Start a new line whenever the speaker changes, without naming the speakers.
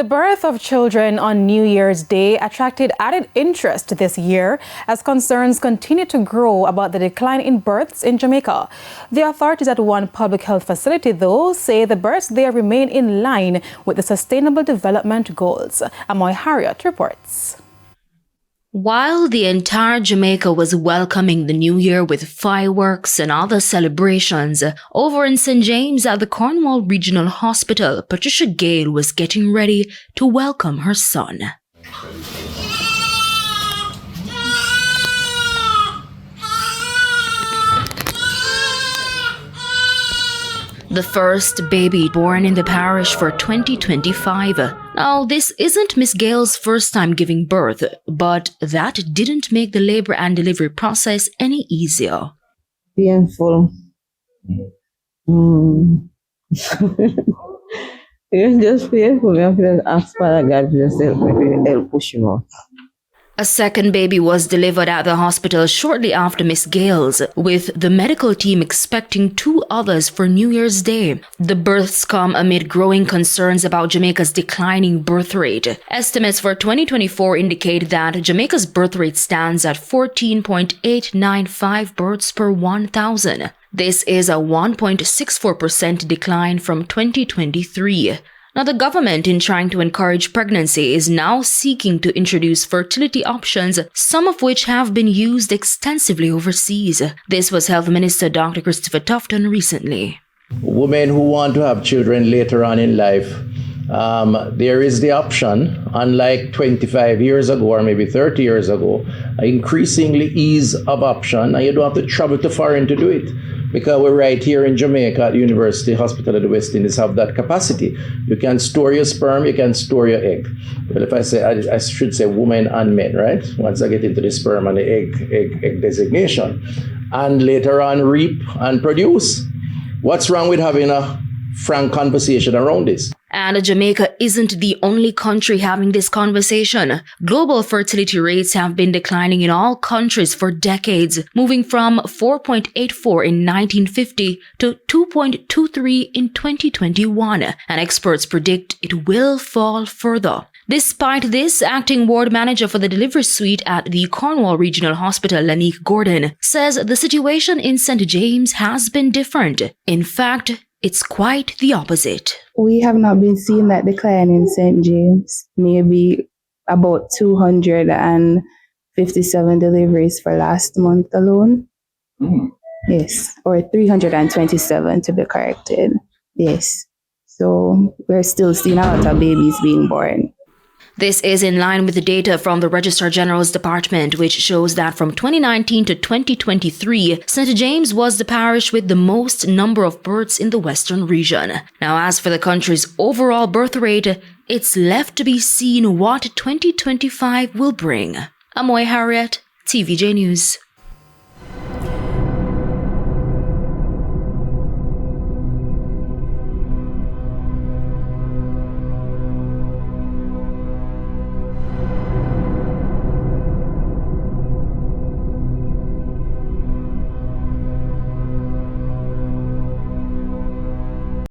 The birth of children on New Year's Day attracted added interest this year as concerns continue to grow about the decline in births in Jamaica. The authorities at one public health facility, though, say the births there remain in line with the Sustainable Development Goals. Amoy Harriet reports.
While the entire Jamaica was welcoming the new year with fireworks and other celebrations, over in St. James at the Cornwall Regional Hospital, Patricia Gale was getting ready to welcome her son. The first baby born in the parish for 2025. Now, this isn't Miss Gale's first time giving birth, but that didn't make the labor and delivery process any easier.
Painful. It's just painful. I feel ask Father God to just help push him out.
A second baby was delivered at the hospital shortly after Miss Gale's, with the medical team expecting 2 others for New Year's Day. The births come amid growing concerns about Jamaica's declining birth rate. Estimates for 2024 indicate that Jamaica's birth rate stands at 14.895 births per 1,000. This is a 1.64% decline from 2023. Now, the government, in trying to encourage pregnancy, is now seeking to introduce fertility options, some of which have been used extensively overseas. This was Health Minister Dr. Christopher Tufton recently.
Women who want to have children later on in life, there is the option, unlike 25 years ago or maybe 30 years ago, increasingly ease of option, and you don't have to travel to foreign to do it. Because we're right here in Jamaica at the University Hospital of the West Indies have that capacity. You can store your sperm, you can store your egg. Well, if I say, I should say women and men, right? Once I get into the sperm and the egg designation. And later on reap and produce. What's wrong with having a frank conversation around this?
And Jamaica isn't the only country having this conversation. Global fertility rates have been declining in all countries for decades, moving from 4.84 in 1950 to 2.23 in 2021, and experts predict it will fall further. Despite this, acting ward manager for the delivery suite at the Cornwall Regional Hospital, Lanique Gordon, says the situation in St. James has been different. In fact, it's quite the opposite.
We have not been seeing that decline in St. James. Maybe about 257 deliveries for last month alone. Yes, or 327 to be corrected. Yes. So we're still seeing a lot of babies being born.
This is in line with the data from the Registrar General's Department, which shows that from 2019 to 2023, St. James was the parish with the most number of births in the Western region. Now, as for the country's overall birth rate, it's left to be seen what 2025 will bring. Amoy Harriet, TVJ News.